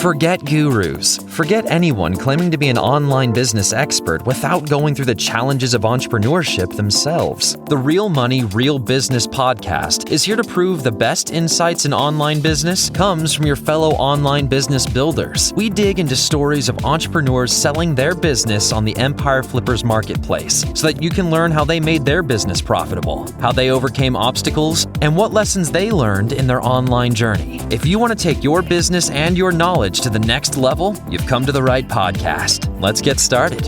Forget gurus. Forget anyone claiming to be an online business expert without going through the challenges of entrepreneurship themselves. The Real Money, Real Business podcast is here to prove the best insights in online business comes from your fellow online business builders. We dig into stories of entrepreneurs selling their business on the Empire Flippers marketplace so that you can learn how they made their business profitable, how they overcame obstacles, and what lessons they learned in their online journey. If you want to take your business and your knowledge to the next level, you've come to the right podcast. Let's get started.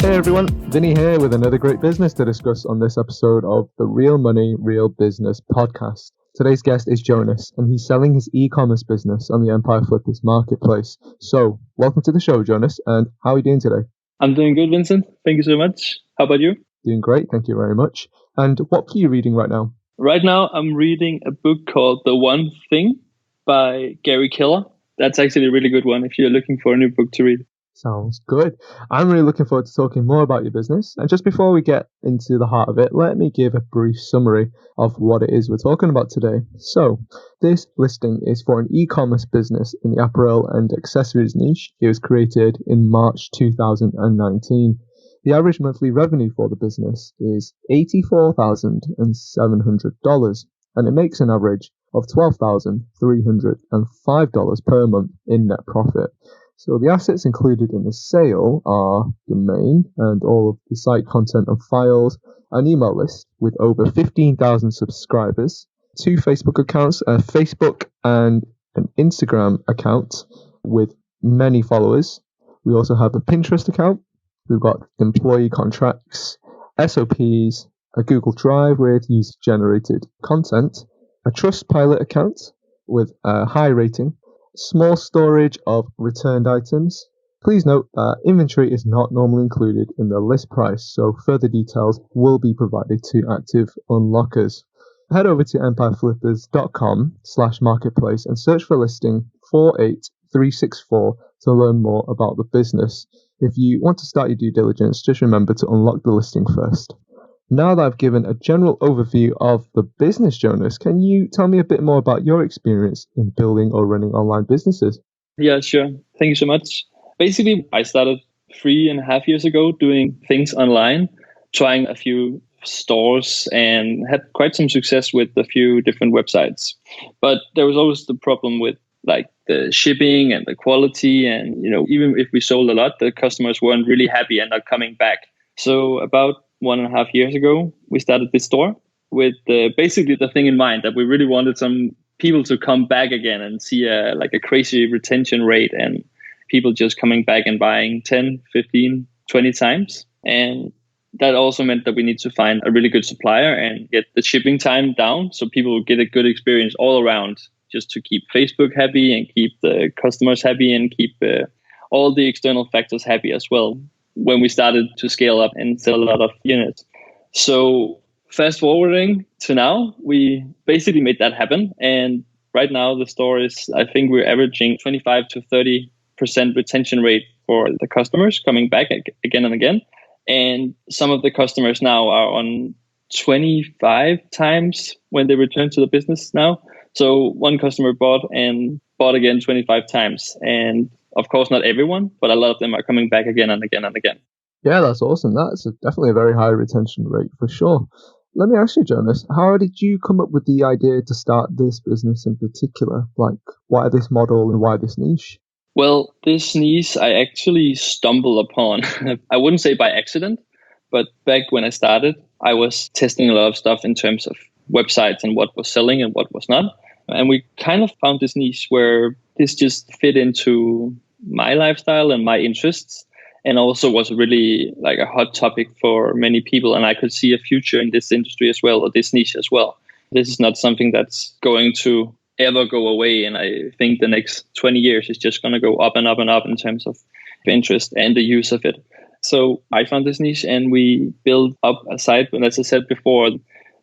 Hey everyone, Vinnie here with another great business to discuss on this episode of the Real Money, Real Business podcast. Today's guest is Jonas, and he's selling his e-commerce business on the Empire Flippers marketplace. So, welcome to the show, Jonas, and how are you doing today? I'm doing good, Vincent. Thank you so much. How about you? Doing great, thank you very much. And what are you reading right now? Right now, I'm reading a book called The One Thing by Gary Keller. That's actually a really good one if you're looking for a new book to read. Sounds good. I'm really looking forward to talking more about your business. And just before we get into the heart of it, let me give a brief summary of what it is we're talking about today. So, this listing is for an e-commerce business in the apparel and accessories niche. It was created in March 2019. The average monthly revenue for the business is $84,700, and it makes an average of $12,305 per month in net profit. So the assets included in the sale are domain and all of the site content and files, an email list with over 15,000 subscribers, 2 Facebook accounts, a Facebook and an Instagram account with many followers. We also have a Pinterest account. We've got employee contracts, SOPs, a Google Drive with user-generated content, a Trustpilot account with a high rating, small storage of returned items. Please note that inventory is not normally included in the list price, so further details will be provided to active unlockers. Head over to empireflippers.com/marketplace and search for listing 48364 to learn more about the business. If you want to start your due diligence, just remember to unlock the listing first. Now that I've given a general overview of the business, Jonas, can you tell me a bit more about your experience in building or running online businesses? Yeah, sure. Thank you so much. Basically, I started 3.5 years ago doing things online, trying a few stores and had quite some success with a few different websites. But there was always the problem with like the shipping and the quality. And, even if we sold a lot, the customers weren't really happy and not coming back. So about 1.5 years ago, we started this store with basically the thing in mind that we really wanted some people to come back again and see a crazy retention rate and people just coming back and buying 10, 15, 20 times. And that also meant that we need to find a really good supplier and get the shipping time down so people will get a good experience all around, just to keep Facebook happy and keep the customers happy and keep all the external factors happy as well when we started to scale up and sell a lot of units. So fast forwarding to now, we basically made that happen. And right now the store is, I think we're averaging 25 to 30% retention rate for the customers coming back again and again. And some of the customers now are on 25 times when they return to the business now. So one customer bought again 25 times. And of course, not everyone, but a lot of them are coming back again and again and again. Yeah, that's awesome. That's definitely a very high retention rate for sure. Let me ask you, Jonas, how did you come up with the idea to start this business in particular? Like, why this model and why this niche? Well, this niche I actually stumbled upon. I wouldn't say by accident, but back when I started, I was testing a lot of stuff in terms of websites and what was selling and what was not. And we kind of found this niche where this just fit into my lifestyle and my interests, and also was really like a hot topic for many people. And I could see a future in this industry as well, or this niche as well. This is not something that's going to ever go away. And I think the next 20 years is just going to go up and up and up in terms of interest and the use of it. So I found this niche and we built up a site. And as I said before,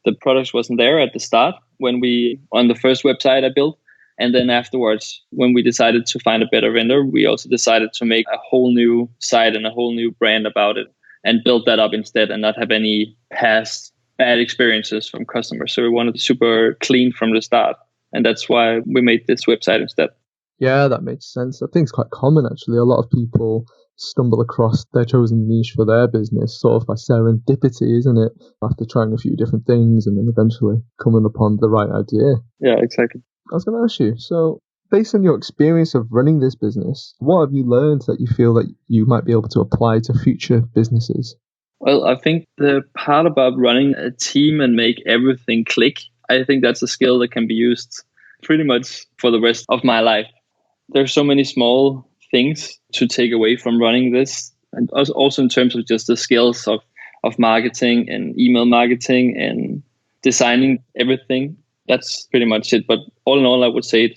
the product wasn't there at the start on the first website I built. And then afterwards, when we decided to find a better vendor, we also decided to make a whole new site and a whole new brand about it and build that up instead and not have any past bad experiences from customers. So we wanted super clean from the start. And that's why we made this website instead. Yeah, that makes sense. I think it's quite common, actually. A lot of people stumble across their chosen niche for their business sort of by serendipity, isn't it? After trying a few different things and then eventually coming upon the right idea. Yeah, exactly. I was going to ask you, so based on your experience of running this business, what have you learned that you feel that you might be able to apply to future businesses? Well, I think the part about running a team and make everything click, I think that's a skill that can be used pretty much for the rest of my life. There's so many small things to take away from running this. And also in terms of just the skills of marketing and email marketing and designing everything. That's pretty much it. But all in all, I would say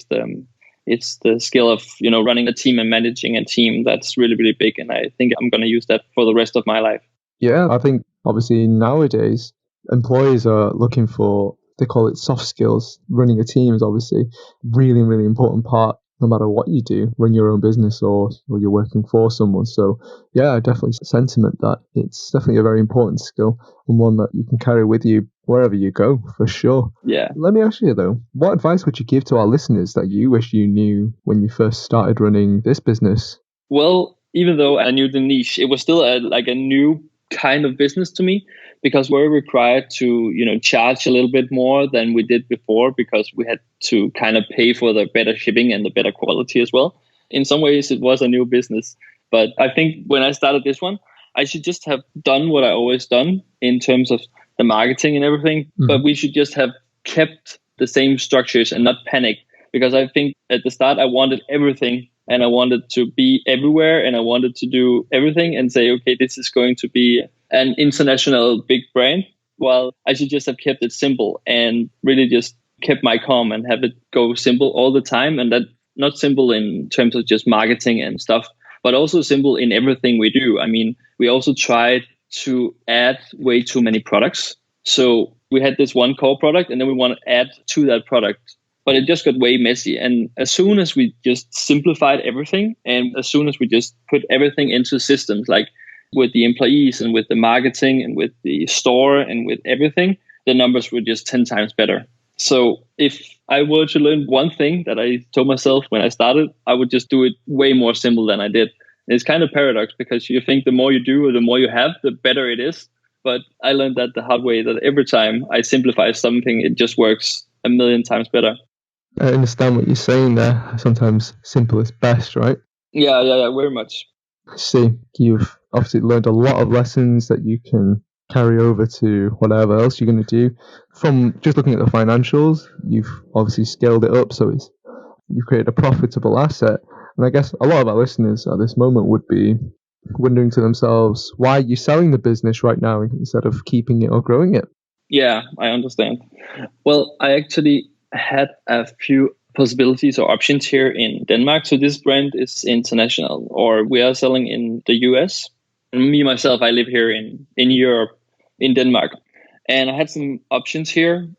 it's the skill of, running a team and managing a team that's really, really big. And I think I'm going to use that for the rest of my life. Yeah, I think obviously nowadays employees are looking for, they call it soft skills. Running a team is obviously really, really important part no matter what you do, run your own business or you're working for someone. So yeah, definitely sentiment that it's definitely a very important skill and one that you can carry with you wherever you go, for sure. Yeah. Let me ask you though, what advice would you give to our listeners that you wish you knew when you first started running this business? Well, even though I knew the niche, it was still a new kind of business to me, because we're required to, charge a little bit more than we did before, because we had to kind of pay for the better shipping and the better quality as well. In some ways, it was a new business. But I think when I started this one, I should just have done what I always done in terms of the marketing and everything. Mm-hmm. But we should just have kept the same structures and not panic. Because I think at the start, I wanted everything. And I wanted to be everywhere and I wanted to do everything and say, okay, this is going to be an international big brand. Well, I should just have kept it simple and really just kept my calm and have it go simple all the time. And that not simple in terms of just marketing and stuff, but also simple in everything we do. I mean, we also tried to add way too many products. So we had this one core product and then we want to add to that product. But it just got way messy. And as soon as we just simplified everything, and as soon as we just put everything into systems, like with the employees and with the marketing and with the store and with everything, the numbers were just 10 times better. So if I were to learn one thing that I told myself when I started, I would just do it way more simple than I did. And it's kind of paradox, because you think the more you do or the more you have, the better it is. But I learned that the hard way, that every time I simplify something, it just works a million times better. I understand what you're saying there. Sometimes simple is best, right? Yeah, very much. I see. You've obviously learned a lot of lessons that you can carry over to whatever else you're going to do. From just looking at the financials, you've obviously scaled it up, so you've created a profitable asset. And I guess a lot of our listeners at this moment would be wondering to themselves, why are you selling the business right now instead of keeping it or growing it? Yeah, I understand. Well, I actually had a few possibilities or options here in Denmark. So this brand is international, or we are selling in the US. And me, myself, I live here in Europe, in Denmark. And I had some options here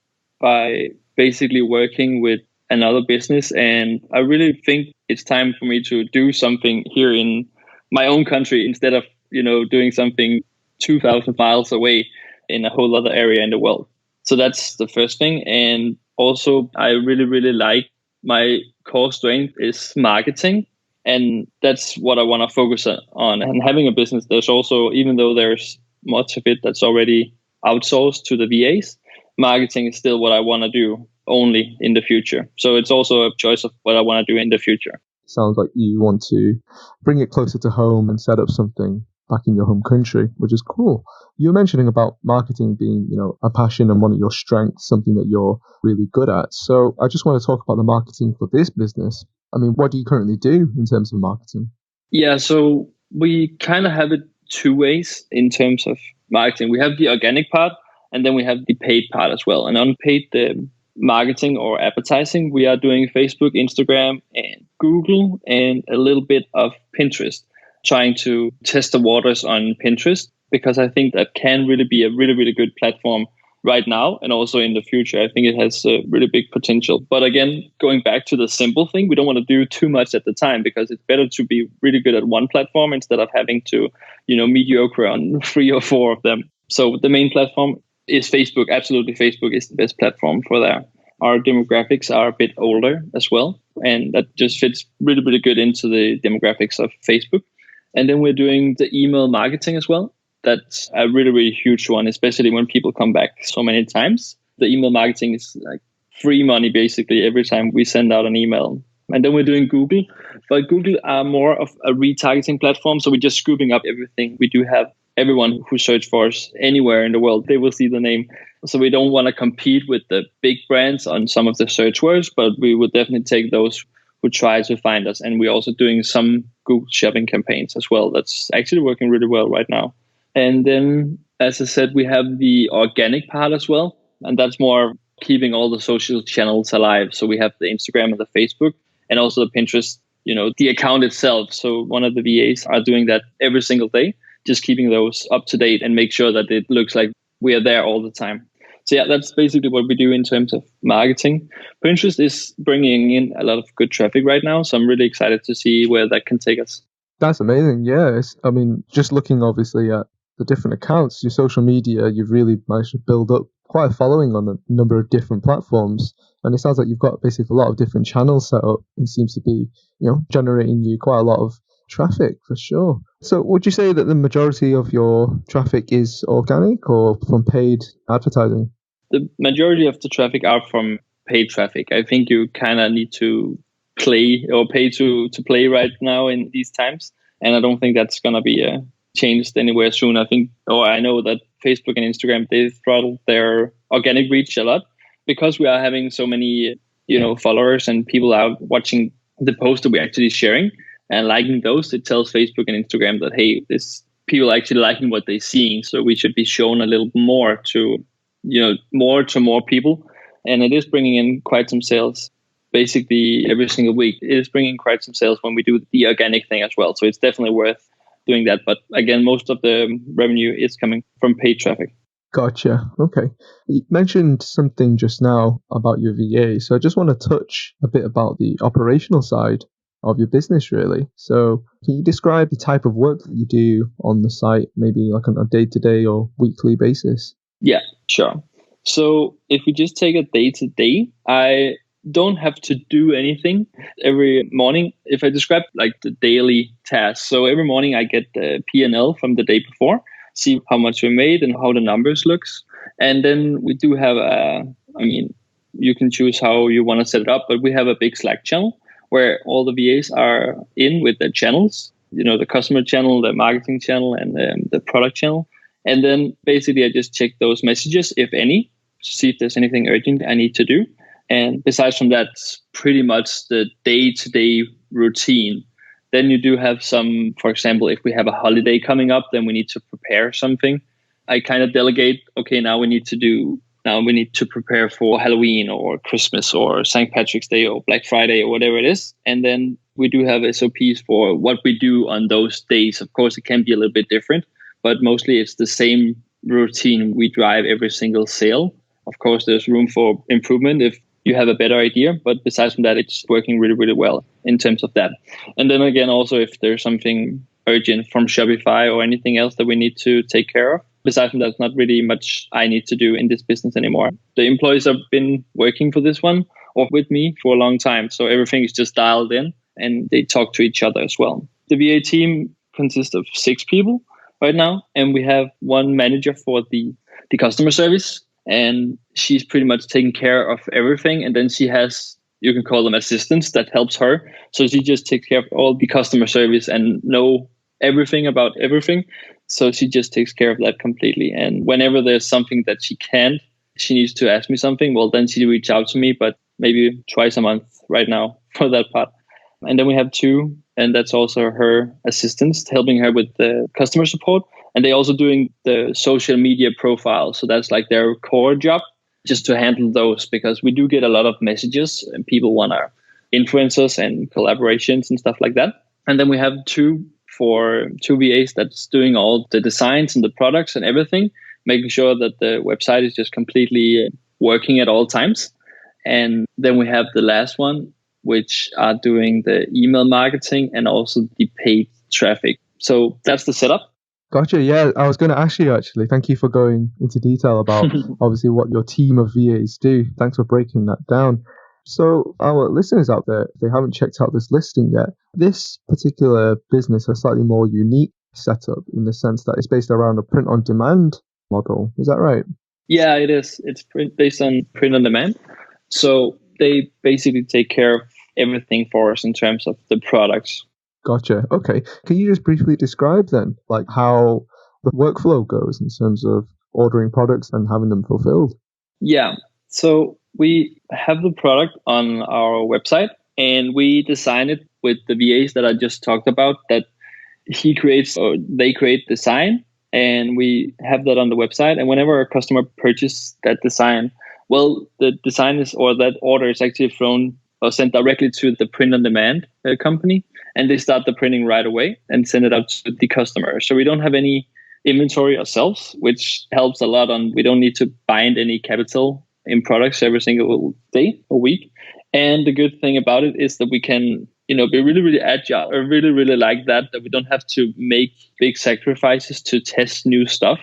by basically working with another business. And I really think it's time for me to do something here in my own country instead of, doing something 2,000 miles away in a whole other area in the world. So that's the first thing. And also, I really, really like my core strength is marketing. And that's what I want to focus on. And having a business, there's also, even though there's much of it that's already outsourced to the VAs, marketing is still what I want to do only in the future. So it's also a choice of what I want to do in the future. Sounds like you want to bring it closer to home and set up something back in your home country, which is cool. You were mentioning about marketing being, a passion and one of your strengths, something that you're really good at. So I just want to talk about the marketing for this business. I mean, what do you currently do in terms of marketing? Yeah, so we kind of have it two ways in terms of marketing. We have the organic part, and then we have the paid part as well. And on paid, the marketing or advertising, we are doing Facebook, Instagram, and Google, and a little bit of Pinterest, trying to test the waters on Pinterest, because I think that can really be a really, really good platform right now and also in the future. I think it has a really big potential. But again, going back to the simple thing, we don't want to do too much at the time, because it's better to be really good at one platform instead of having to, mediocre on 3 or 4 of them. So the main platform is Facebook. Absolutely, Facebook is the best platform for that. our demographics are a bit older as well. And that just fits really, really good into the demographics of Facebook. And then we're doing the email marketing as well. That's a really, really huge one, especially when people come back so many times. The email marketing is like free money basically every time we send out an email. And then we're doing Google, but Google are more of a retargeting platform. So we're just scooping up everything. We do have everyone who search for us anywhere in the world, they will see the name. So we don't want to compete with the big brands on some of the search words, but we would definitely take those who try to find us. And we're also doing some Google shopping campaigns as well. That's actually working really well right now. And then, as I said, we have the organic part as well. And that's more keeping all the social channels alive. So we have the Instagram and the Facebook and also the Pinterest, the account itself. So one of the VAs are doing that every single day, just keeping those up to date and make sure that it looks like we are there all the time. So yeah, that's basically what we do in terms of marketing. Pinterest is bringing in a lot of good traffic right now. So I'm really excited to see where that can take us. That's amazing. Yes. I mean, just looking obviously at the different accounts, your social media, you've really managed to build up quite a following on a number of different platforms. And it sounds like you've got basically a lot of different channels set up and seems to be, generating you quite a lot of traffic for sure. So would you say that the majority of your traffic is organic or from paid advertising? The majority of the traffic are from paid traffic. I think you kind of need to play or pay to play right now in these times. And I don't think that's going to be changed anywhere soon. I know that Facebook and Instagram, they've throttled their organic reach a lot because we are having so many, followers and people are watching the posts that we're actually sharing and liking those. It tells Facebook and Instagram that, hey, this people are actually liking what they're seeing. So we should be shown a little more to, more people. And it is bringing in quite some sales. Basically, every single week, it is bringing quite some sales when we do the organic thing as well. So it's definitely worth doing that. But again, most of the revenue is coming from paid traffic. Gotcha. Okay. You mentioned something just now about your VA. So I just want to touch a bit about the operational side of your business, really. So can you describe the type of work that you do on the site, maybe like on a day-to-day or weekly basis? Yeah, sure. So if we just take a day-to-day, I don't have to do anything every morning. If I describe like the daily tasks, so every morning I get the P&L from the day before, see how much we made and how the numbers looks. And then we do have you can choose how you want to set it up, but we have a big Slack channel where all the VAs are in with their channels, the customer channel, the marketing channel, and the product channel. And then basically I just check those messages, if any, to see if there's anything urgent I need to do. And besides from that, pretty much the day-to-day routine. Then you do have some, for example, if we have a holiday coming up, then we need to prepare something. I kind of delegate, okay, now we need to prepare for Halloween or Christmas or St. Patrick's Day or Black Friday or whatever it is. And then we do have SOPs for what we do on those days. Of course, it can be a little bit different, but mostly it's the same routine we drive every single sale. Of course, there's room for improvement if you have a better idea. But besides from that, it's working really, really well in terms of that. And then again, also, if there's something urgent from Shopify or anything else that we need to take care of, besides from that, not really much I need to do in this business anymore. The employees have been working for this one or with me for a long time. So everything is just dialed in and they talk to each other as well. The VA team consists of 6 people right now. And we have one manager for the customer service. And she's pretty much taking care of everything. And then she has, you can call them assistants that helps her. So she just takes care of all the customer service and know everything about everything. So she just takes care of that completely. And whenever there's something that she needs to ask me something, well, then she reach out to me, but maybe twice a month right now for that part. And then we have 2, and that's also her assistants helping her with the customer support. And they're also doing the social media profile. So that's like their core job, just to handle those, because we do get a lot of messages and people want our influencers and collaborations and stuff like that. And then we have 2 VAs that's doing all the designs and the products and everything, making sure that the website is just completely working at all times. And then we have the last one, which are doing the email marketing and also the paid traffic. So that's the setup. Gotcha. Yeah, I was going to ask you actually. Thank you for going into detail about obviously what your team of VAs do. Thanks for breaking that down. So, our listeners out there, if they haven't checked out this listing yet, this particular business has slightly more unique setup in the sense that it's based around a print on demand model. Is that right? Yeah, it is. It's based on print on demand. So they basically take care of everything for us in terms of the products. Gotcha. Okay. Can you just briefly describe then, like how the workflow goes in terms of ordering products and having them fulfilled? Yeah. So we have the product on our website and we design it with the VAs that I just talked about, that he creates or they create design, and we have that on the website. And whenever a customer purchases that design, well, the design is, or that order is actually flown or sent directly to the print on demand company, and they start the printing right away and send it out to the customer. So we don't have any inventory ourselves, which helps a lot on, we don't need to bind any capital in products every single day or week. And the good thing about it is that we can, be really, really agile. I really, really like that we don't have to make big sacrifices to test new stuff.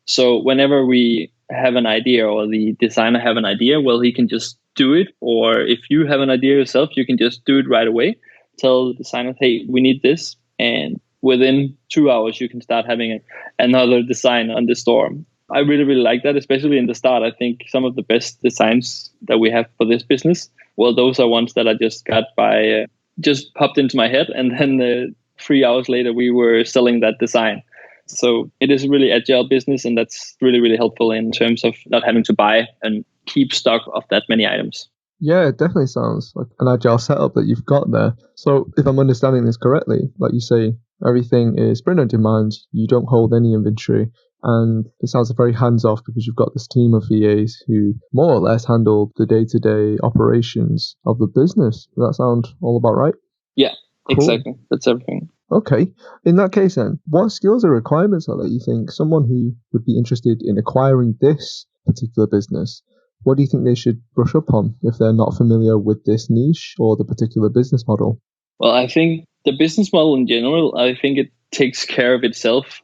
So whenever we have an idea or the designer have an idea, well, he can just do it. Or if you have an idea yourself, you can just do it right away. Tell the designer, hey, we need this. And within 2 hours, you can start having another design on the store. I really, really like that, especially in the start. I think some of the best designs that we have for this business, well, those are ones that I just got by, just popped into my head. And then 3 hours later, we were selling that design. So it is a really agile business, and that's really, really helpful in terms of not having to buy and keep stock of that many items. Yeah, it definitely sounds like an agile setup that you've got there. So if I'm understanding this correctly, like you say, everything is print on demand, you don't hold any inventory, and it sounds very hands-off because you've got this team of VAs who more or less handle the day-to-day operations of the business. Does that sound all about right? Yeah, Cool. exactly. That's everything. Okay. In that case then, what skills or requirements are that you think someone who would be interested in acquiring this particular business, what do you think they should brush up on if they're not familiar with this niche or the particular business model? Well, I think the business model in general, I think it takes care of itself.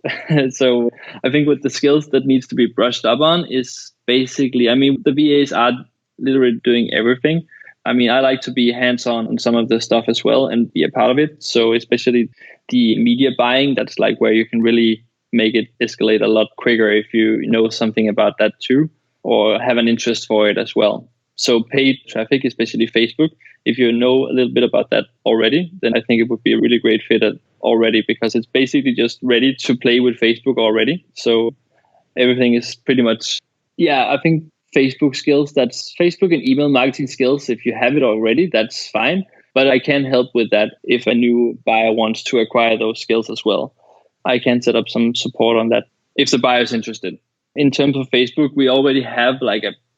So I think what the skills that needs to be brushed up on is basically, the VAs are literally doing everything. I like to be hands-on on some of the stuff as well and be a part of it. So especially the media buying, that's like where you can really make it escalate a lot quicker if you know something about that too, or have an interest for it as well. So paid traffic, especially Facebook, if you know a little bit about that already, then I think it would be a really great fit already, because it's basically just ready to play with Facebook already. So everything is pretty much, I think Facebook skills, that's Facebook and email marketing skills. If you have it already, that's fine. But I can help with that if a new buyer wants to acquire those skills as well. I can set up some support on that if the buyer is interested. In terms of Facebook, we already have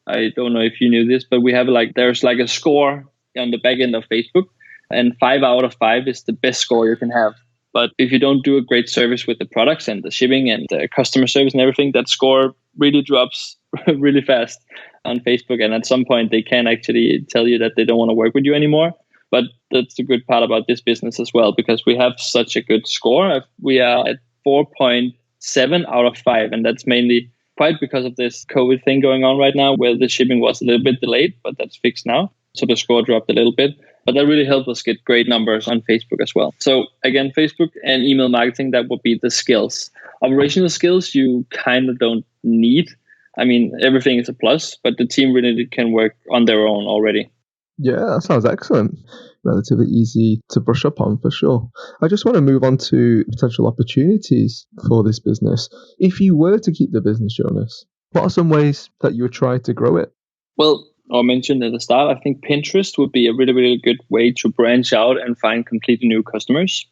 I don't know if you knew this, but we have there's a score on the back end of Facebook, and 5 out of 5 is the best score you can have. But if you don't do a great service with the products and the shipping and the customer service and everything, that score really drops really fast on Facebook. And at some point, they can actually tell you that they don't want to work with you anymore. But that's the good part about this business as well, because we have such a good score. We are at 4.7 out of 5, and that's mainly quite because of this COVID thing going on right now, where the shipping was a little bit delayed, but that's fixed now. So the score dropped a little bit, but that really helped us get great numbers on Facebook as well. So again, Facebook and email marketing, that would be the skills. Operational skills, you kind of don't need. Everything is a plus, but the team really can work on their own already. Yeah, that sounds excellent. Relatively easy to brush up on for sure. I just want to move on to potential opportunities for this business. If you were to keep the business, Jonas, what are some ways that you would try to grow it? Well, I mentioned at the start, I think Pinterest would be a really, really good way to branch out and find completely new customers.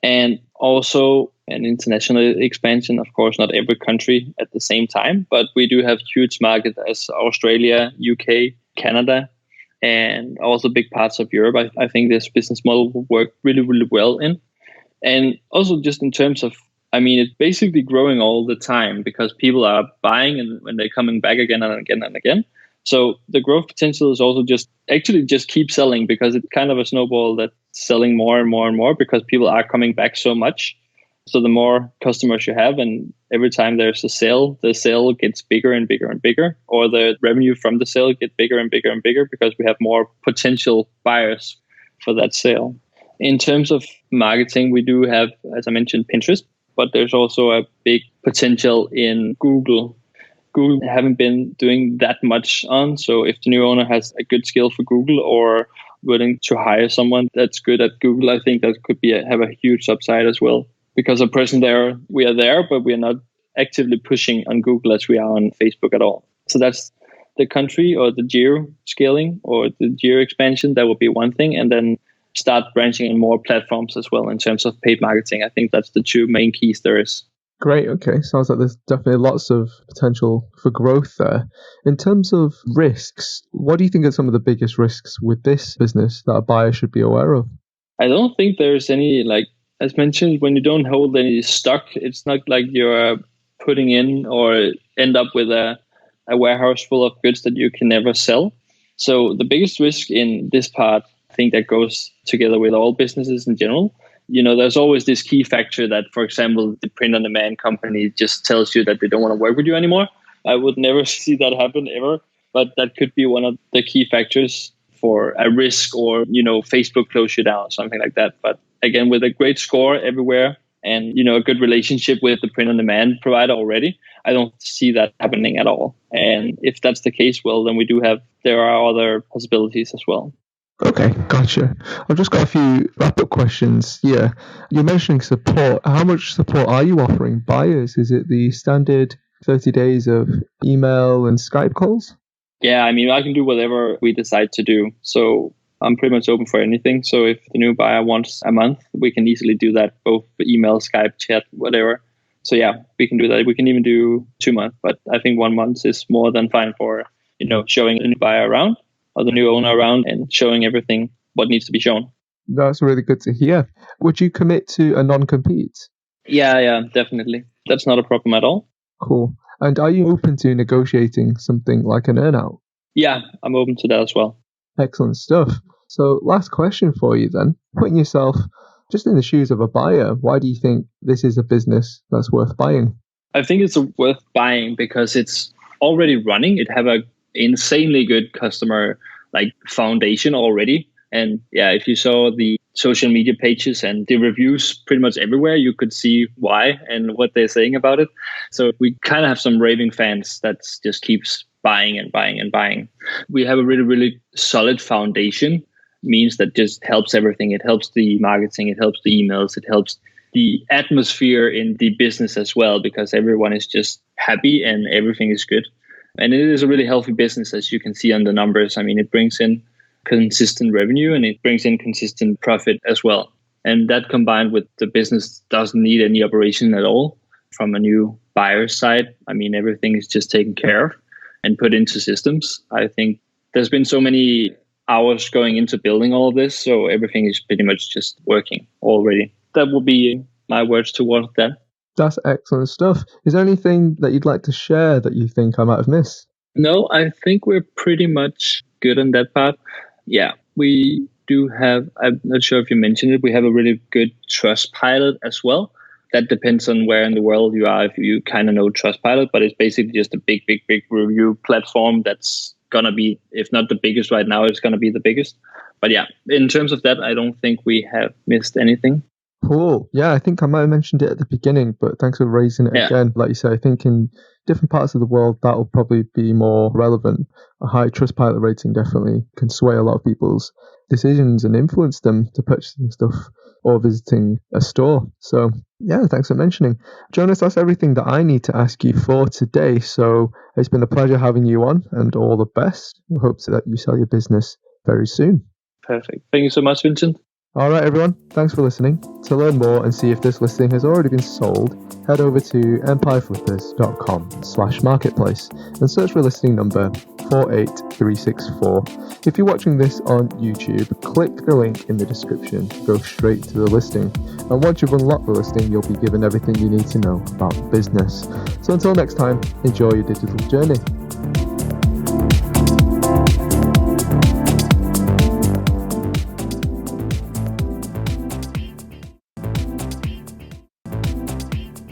And also an international expansion. Of course, not every country at the same time, but we do have huge markets as Australia, UK, Canada, and also big parts of Europe. I think this business model will work really, really well in. And also just in terms of, it's basically growing all the time because people are buying and when they're coming back again and again and again. So the growth potential is also just keep selling, because it's kind of a snowball that's selling more and more and more because people are coming back so much. So the more customers you have, and every time there's a sale, the sale gets bigger and bigger and bigger, or the revenue from the sale gets bigger and bigger and bigger because we have more potential buyers for that sale. In terms of marketing, we do have, as I mentioned, Pinterest, but there's also a big potential in Google. Google haven't been doing that much on. So if the new owner has a good skill for Google or willing to hire someone that's good at Google, I think that could have a huge upside as well. Because a person there, we are there, but we are not actively pushing on Google as we are on Facebook at all. So that's the country or the geo scaling or the geo expansion. That would be one thing. And then start branching in more platforms as well in terms of paid marketing. I think that's the two main keys there is. Great. Okay. Sounds like there's definitely lots of potential for growth there. In terms of risks, what do you think are some of the biggest risks with this business that a buyer should be aware of? I don't think there's any, as mentioned, when you don't hold any stock, it's not like you're putting in or end up with a warehouse full of goods that you can never sell. So the biggest risk in this part, I think that goes together with all businesses in general. There's always this key factor that, for example, the print-on-demand company just tells you that they don't want to work with you anymore. I would never see that happen ever, but that could be one of the key factors for a risk, or, Facebook close you down, something like that. But again, with a great score everywhere and, a good relationship with the print-on-demand provider already, I don't see that happening at all. And if that's the case, well, then there are other possibilities as well. Okay, gotcha. I've just got a few wrap-up questions here. You're mentioning support. How much support are you offering buyers? Is it the standard 30 days of email and Skype calls? Yeah, I can do whatever we decide to do. So I'm pretty much open for anything. So if the new buyer wants a month, we can easily do that, both email, Skype, chat, whatever. So yeah, we can do that. We can even do 2 months, but I think 1 month is more than fine for, showing the new buyer around or the new owner around and showing everything what needs to be shown. That's really good to hear. Would you commit to a non-compete? Yeah, definitely. That's not a problem at all. Cool. And are you open to negotiating something like an earn-out? Yeah, I'm open to that as well. Excellent stuff. So last question for you then. Putting yourself just in the shoes of a buyer, why do you think this is a business that's worth buying? I think it's worth buying because it's already running. It have a insanely good customer foundation already. And yeah, if you saw the social media pages and the reviews pretty much everywhere, you could see why and what they're saying about it. So we kind of have some raving fans that just keeps buying and buying and buying. We have a really, really solid foundation, means that just helps everything. It helps the marketing, it helps the emails, it helps the atmosphere in the business as well, because everyone is just happy and everything is good. And it is a really healthy business, as you can see on the numbers. It brings in consistent revenue and it brings in consistent profit as well. And that combined with the business doesn't need any operation at all from a new buyer's side. Everything is just taken care of and put into systems. I think there's been so many hours going into building all of this, so everything is pretty much just working already. That would be my words towards that. That's excellent stuff. Is there anything that you'd like to share that you think I might have missed? No, I think we're pretty much good on that part. Yeah, we do have, I'm not sure if you mentioned it, we have a really good Trustpilot as well. That depends on where in the world you are, if you kind of know Trustpilot, but it's basically just a big review platform that's going to be, if not the biggest right now, it's going to be the biggest. But yeah, in terms of that, I don't think we have missed anything. Cool. Yeah, I think I might have mentioned it at the beginning, but thanks for raising it again. Like you say, I think in different parts of the world, that'll probably be more relevant. A high Trustpilot rating definitely can sway a lot of people's decisions and influence them to purchasing stuff or visiting a store. So yeah, thanks for mentioning. Jonas, that's everything that I need to ask you for today. So it's been a pleasure having you on, and all the best. I hope that you sell your business very soon. Perfect. Thank you so much, Vincent. All right, everyone. Thanks for listening. To learn more and see if this listing has already been sold, head over to empireflippers.com/marketplace and search for listing number 48364. If you're watching this on YouTube, click the link in the description to go straight to the listing. And once you've unlocked the listing, you'll be given everything you need to know about the business. So until next time, enjoy your digital journey.